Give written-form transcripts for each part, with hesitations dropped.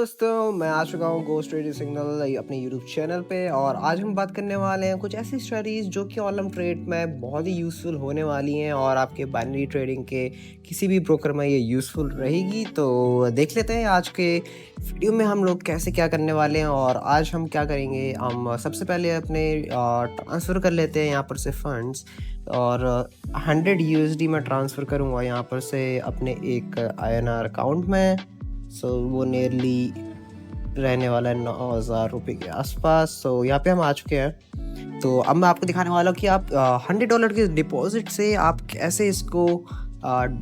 दोस्तों, मैं आ चुका हूँ गोस्ट ट्रेडिंग सिग्नल अपने यूट्यूब चैनल पे और आज हम बात करने वाले हैं कुछ ऐसी स्टडीज़ जो कि ऑलम ट्रेड में बहुत ही यूज़फुल होने वाली हैं और आपके बाइनरी ट्रेडिंग के किसी भी ब्रोकर में ये यूज़फुल रहेगी। तो देख लेते हैं आज के वीडियो में हम लोग कैसे क्या करने वाले हैं। और आज हम क्या करेंगे, हम सबसे पहले अपने ट्रांसफ़र कर लेते हैं यहाँ पर से फंड्स और 100 USD में ट्रांसफ़र करूँगा यहाँ पर से अपने एक INR अकाउंट में। वो नियरली रहने वाला है 9,000 रुपये के आसपास। यहाँ पे हम आ चुके हैं। तो अब मैं आपको दिखाने वाला हूँ कि आप $100 के डिपॉजिट से आप कैसे इसको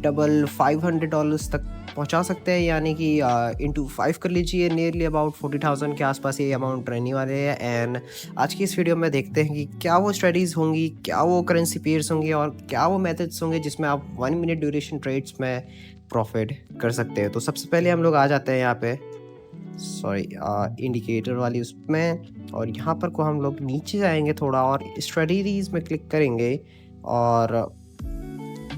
डबल $500 तक पहुँचा सकते हैं, यानी कि इंटू 5 कर लीजिए। नियरली अबाउट 40,000 के आसपास ये अमाउंट रहने वाले हैं। एंड आज की इस वीडियो में देखते हैं कि क्या वो स्टडीज़ होंगी, क्या वो करेंसी पेयर्स होंगे और क्या वो मेथड्स होंगे जिसमें आप 1 मिनट ड्यूरेशन ट्रेड्स में प्रॉफिट कर सकते हैं। तो सबसे पहले हम लोग आ जाते हैं यहाँ पे इंडिकेटर वाली उसमें, और यहाँ पर को हम लोग नीचे जाएंगे थोड़ा और स्ट्रेटजीज में क्लिक करेंगे और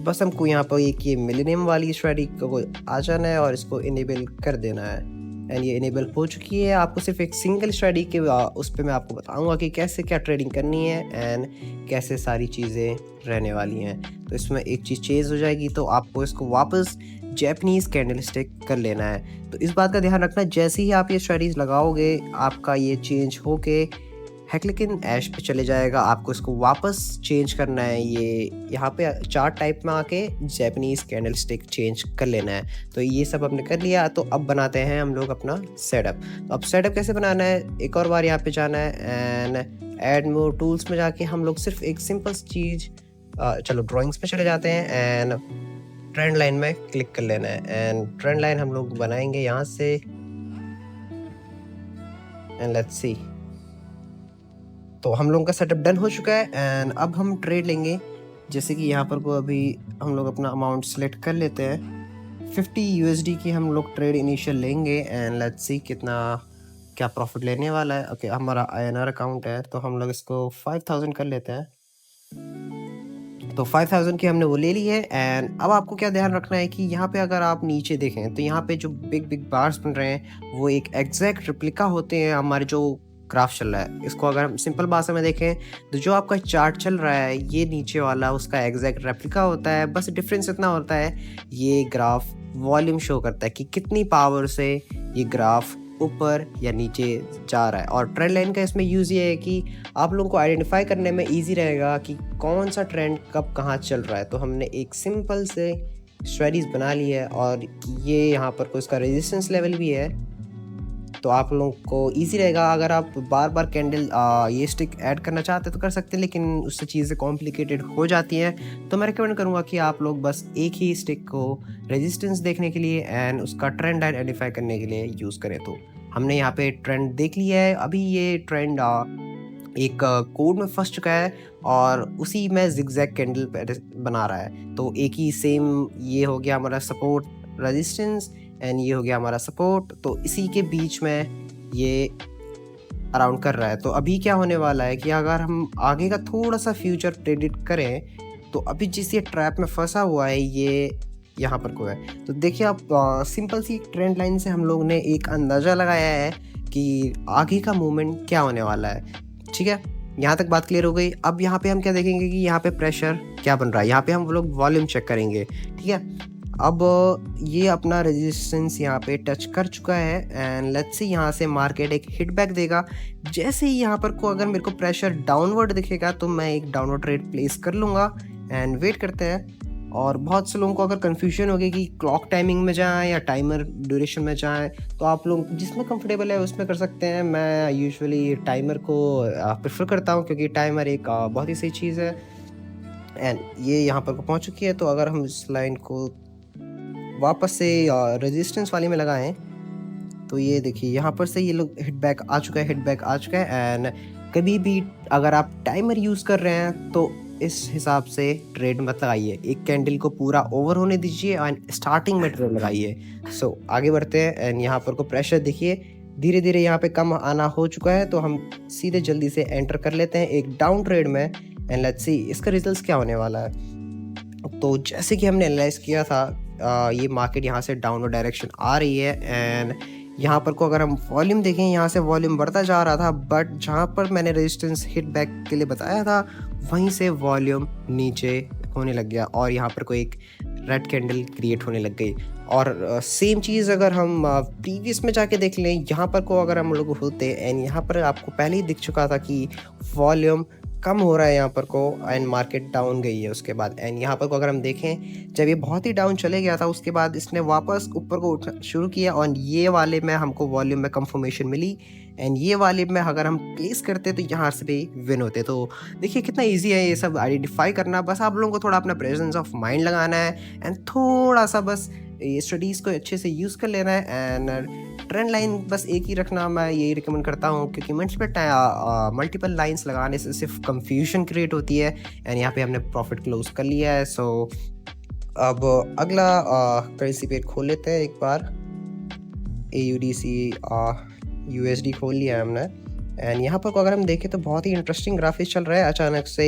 बस हमको यहाँ पर एक ये मिलेनियम वाली स्ट्रेटजी को आ जाना है और इसको इनेबल कर देना है। एंड ये इनेबल हो चुकी है। आपको सिर्फ एक सिंगल स्ट्रेटजी के उस पर मैं आपको बताऊंगा कि कैसे क्या ट्रेडिंग करनी है एंड कैसे सारी चीज़ें रहने वाली हैं। तो इसमें एक चीज़ चेंज हो जाएगी, तो आपको इसको वापस जैपनीज़ कैंडलस्टिक कर लेना है। तो इस बात का ध्यान रखना, जैसे ही आप ये स्ट्रेटजीज लगाओगे आपका ये चेंज होके हेक्लिकन ऐश पे चले जाएगा। आपको इसको वापस चेंज करना है, ये यहाँ पे चार्ट टाइप में आके जैपनीज़ कैंडलस्टिक चेंज कर लेना है। तो ये सब हमने कर लिया। तो अब बनाते हैं हम लोग अपना सेटअप। तो अब सेटअप कैसे बनाना है, एक और बार यहाँ पे जाना है एंड ऐड मोर टूल्स में जाके हम लोग सिर्फ एक सिंपल चीज़ चलो ड्राइंग्स में चले जाते हैं एंड ट्रेंड लाइन में क्लिक कर लेना है। एंड ट्रेंड लाइन हम लोग बनाएंगे यहाँ से एंड लेट्स सी। तो हम लोगों का सेटअप डन हो चुका है एंड अब हम ट्रेड लेंगे। जैसे कि यहाँ पर को अभी हम लोग अपना अमाउंट सेलेक्ट कर लेते हैं। 50 USD की हम लोग ट्रेड इनिशियल लेंगे एंड लेट्स सी कितना क्या प्रॉफिट लेने वाला है। ओके, हमारा INR अकाउंट है तो हम लोग इसको 5,000 कर लेते हैं। तो 5,000 की हमने वो ले ली है। एंड अब आपको क्या ध्यान रखना है कि यहाँ पे अगर आप नीचे देखें तो यहाँ पे जो बिग बिग बार्स बन रहे हैं वो एक एग्जैक्ट रिप्लिका होते हैं हमारे जो ग्राफ चल रहा है। इसको अगर हम सिंपल भाषा में देखें तो जो आपका चार्ट चल रहा है ये नीचे वाला उसका एग्जैक्ट रेप्लिका होता है। बस डिफरेंस इतना होता है, ये ग्राफ वॉल्यूम शो करता है कि कितनी पावर से ये ग्राफ ऊपर या नीचे जा रहा है। और ट्रेंड लाइन का इसमें यूज़ ये है कि आप लोगों को आइडेंटिफाई करने में इजी रहेगा कि कौन सा ट्रेंड कब कहाँ चल रहा है। तो हमने एक सिंपल से स्ट्रेटजीज बना ली है और ये यहाँ पर कोई इसका रेजिस्टेंस लेवल भी है, तो आप लोगों को इजी रहेगा। अगर आप बार बार कैंडल ये स्टिक ऐड करना चाहते हैं तो कर सकते हैं, लेकिन उससे चीज़ें कॉम्प्लिकेटेड हो जाती हैं। तो मैं रिकमेंड करूँगा कि आप लोग बस एक ही स्टिक को रेजिस्टेंस देखने के लिए एंड उसका ट्रेंड आइडेंटिफाई करने के लिए यूज़ करें। तो हमने यहाँ पे ट्रेंड देख लिया है। अभी ये ट्रेंड एक कोड में फंस चुका है और उसी में जिगजैग कैंडल बना रहा है। तो एक ही सेम ये हो गया हमारा सपोर्ट रेजिस्टेंस एंड ये हो गया हमारा सपोर्ट। तो इसी के बीच में ये अराउंड कर रहा है। तो अभी क्या होने वाला है कि अगर हम आगे का थोड़ा सा फ्यूचर प्रेडिक्ट करें तो अभी जिस ये ट्रैप में फंसा हुआ है ये यहाँ पर को है। तो देखिए आप सिंपल सी ट्रेंड लाइन से हम लोग ने एक अंदाज़ा लगाया है कि आगे का मूवमेंट क्या होने वाला है। ठीक है, यहाँ तक बात क्लियर हो गई। अब यहाँ पे हम क्या देखेंगे कि यहाँ पे प्रेशर क्या बन रहा है। यहाँ पे हम लोग वॉल्यूम चेक करेंगे। ठीक है, अब ये अपना रेजिस्टेंस यहाँ पे टच कर चुका है एंड लेट्स सी यहाँ से मार्केट एक हिट बैक देगा। जैसे ही यहाँ पर को अगर मेरे को प्रेशर डाउनवर्ड दिखेगा तो मैं एक डाउनवर्ड ट्रेड प्लेस कर लूँगा एंड वेट करते हैं। और बहुत से लोगों को अगर कन्फ्यूजन होगी कि क्लॉक टाइमिंग में जाएं या टाइमर ड्यूरेशन में जाएं, तो आप लोग जिसमें कंफर्टेबल है उसमें कर सकते हैं। मैं यूजुअली टाइमर को प्रेफर करता हूं क्योंकि टाइमर एक बहुत ही सही चीज़ है। एंड ये यहाँ पर पहुंच चुकी है। तो अगर हम इस लाइन को वापस से रेजिस्टेंस वाली में लगाएं तो ये देखिए यहाँ पर से ये लोग हिट बैक आ चुका है एंड कभी भी अगर आप टाइमर यूज़ कर रहे हैं तो इस हिसाब से ट्रेड मत लगाइए। एक कैंडल को पूरा ओवर होने दीजिए एंड स्टार्टिंग में ट्रेड लगाइए। सो आगे बढ़ते हैं एंड यहाँ पर को प्रेशर देखिए धीरे धीरे यहाँ पे कम आना हो चुका है। तो हम सीधे जल्दी से एंटर कर लेते हैं एक डाउन ट्रेड में एंड लेट्स सी इसका रिजल्ट्स क्या होने वाला है। तो जैसे कि हमने एनालाइज किया था ये मार्केट यहाँ से डाउनवर्ड डायरेक्शन आ रही है एंड यहाँ पर को अगर हम वॉल्यूम देखें, यहाँ से वॉल्यूम बढ़ता जा रहा था, बट जहाँ पर मैंने रेजिस्टेंस हिट बैक के लिए बताया था वहीं से वॉल्यूम नीचे होने लग गया और यहाँ पर कोई एक रेड कैंडल क्रिएट होने लग गई। और सेम चीज़ अगर हम प्रीवियस में जाके देख लें, यहाँ पर को अगर हम लोग होते एंड यहाँ पर आपको पहले ही दिख चुका था कि वॉल्यूम कम हो रहा है यहाँ पर को एंड मार्केट डाउन गई है उसके बाद। एंड यहाँ पर को अगर हम देखें, जब ये बहुत ही डाउन चले गया था उसके बाद इसने वापस ऊपर को उठना शुरू किया और ये वाले में हमको वॉल्यूम में कंफर्मेशन मिली एंड ये वाले में अगर हम प्लेस करते तो यहाँ से भी विन होते। तो देखिए कितना इजी है ये सब आइडेंटिफाई करना, बस आप लोगों को थोड़ा अपना प्रेजेंस ऑफ माइंड लगाना है एंड थोड़ा सा बस ये स्टडीज़ को अच्छे से यूज़ कर लेना है एंड ट्रेंड लाइन बस एक ही रखना मैं यही रिकमेंड करता हूँ, क्योंकि मल्टीपल लाइंस लगाने से सिर्फ कंफ्यूजन क्रिएट होती है। एंड यहाँ पे हमने प्रॉफिट क्लोज कर लिया है। सो अब अगला करेंसी पेयर खोल लेते हैं एक बार। AUDC USD खोल लिया है हमने एंड यहाँ पर अगर हम देखें तो बहुत ही इंटरेस्टिंग ग्राफिक्स चल रहा है अचानक से।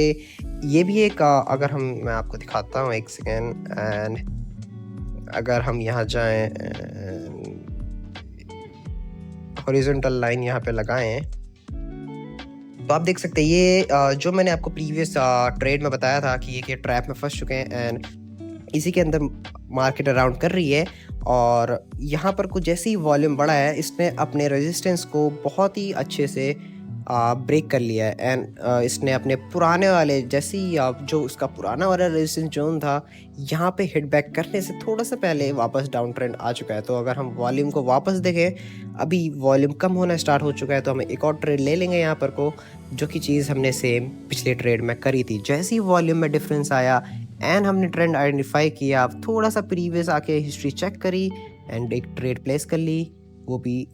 ये भी एक अगर मैं आपको दिखाता हूँ एक सेकेंड, एंड अगर हम यहाँ जाएं हॉरिजॉन्टल लाइन यहाँ पे लगाएं तो आप देख सकते हैं ये जो मैंने आपको प्रीवियस ट्रेड में बताया था कि ये ट्रैप में फंस चुके हैं एंड इसी के अंदर मार्केट अराउंड कर रही है। और यहाँ पर कुछ जैसे ही वॉल्यूम बढ़ा है इसने अपने रेजिस्टेंस को बहुत ही अच्छे से ब्रेक कर लिया है एंड इसने अपने पुराने वाले जैसे ही जो उसका पुराना वाला रेजिस्टेंस जोन था यहाँ पे हिट बैक करने से थोड़ा सा पहले वापस डाउन ट्रेंड आ चुका है। तो अगर हम वॉल्यूम को वापस देखें, अभी वॉल्यूम कम होना स्टार्ट हो चुका है, तो हमें एक और ट्रेड ले लेंगे यहाँ पर को, जो कि चीज़ हमने सेम पिछले ट्रेड में करी थी। जैसे ही वॉल्यूम में डिफरेंस आया एंड हमने ट्रेंड आइडेंटिफाई किया, थोड़ा सा प्रीवियस आके हिस्ट्री चेक करी एंड एक ट्रेड प्लेस कर ली, वो भी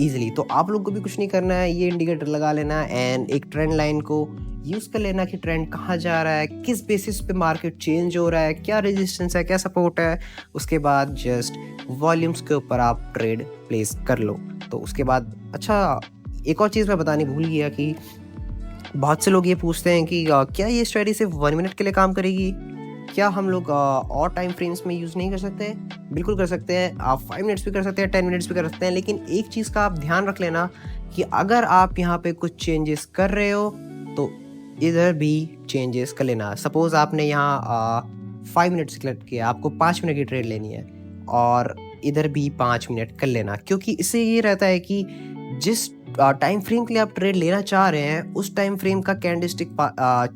ईजिली। तो आप लोग को भी कुछ नहीं करना है, ये इंडिकेटर लगा लेना एंड एक ट्रेंड लाइन को यूज़ कर लेना कि ट्रेंड कहाँ जा रहा है, किस बेसिस पे मार्केट चेंज हो रहा है, क्या रेजिस्टेंस है, क्या सपोर्ट है। उसके बाद जस्ट वॉल्यूम्स के ऊपर आप ट्रेड प्लेस कर लो। तो उसके बाद अच्छा एक और चीज़ मैं बतानी भूल गया कि बहुत से लोग ये पूछते हैं कि क्या ये स्ट्रेटजी सिर्फ 1 मिनट के लिए काम करेगी, क्या हम लोग और टाइम फ्रेम्स में यूज़ नहीं कर सकते? बिल्कुल कर सकते हैं। आप 5 मिनट्स भी कर सकते हैं, 10 मिनट्स भी कर सकते हैं, लेकिन एक चीज़ का आप ध्यान रख लेना कि अगर आप यहाँ पे कुछ चेंजेस कर रहे हो तो इधर भी चेंजेस कर लेना। सपोज़ आपने यहाँ 5 मिनट सिलेक्ट किया, आपको 5 मिनट की ट्रेड लेनी है और इधर भी 5 मिनट कर लेना, क्योंकि इससे ये रहता है कि जिस टाइम फ्रेम के लिए आप ट्रेड लेना चाह रहे हैं उस टाइम फ्रेम का कैंडलस्टिक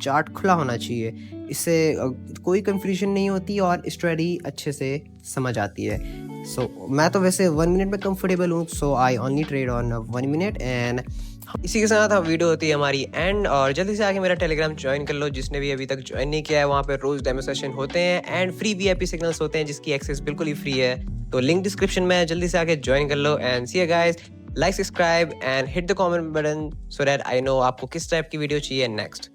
चार्ट खुला होना चाहिए। इससे कोई कंफ्यूजन नहीं होती और स्ट्रेटजी अच्छे से समझ आती है। सो मैं तो वैसे 1 मिनट में कंफर्टेबल हूँ, so I only trade on 1 मिनट। एंड इसी के साथ वीडियो होती है हमारी एंड, और जल्दी से आके मेरा टेलीग्राम ज्वाइन कर लो जिसने भी अभी तक ज्वाइन नहीं किया है। वहाँ पे रोज डेमो सेशन होते हैं एंड फ्री VIP सिग्नल्स होते हैं जिसकी एक्सेस बिल्कुल ही फ्री है। तो लिंक डिस्क्रिप्शन में है, जल्दी से आके ज्वाइन कर लो and see you guys. Like, subscribe and hit the comment button so that I know आपको किस टाइप की वीडियो चाहिए नेक्स्ट।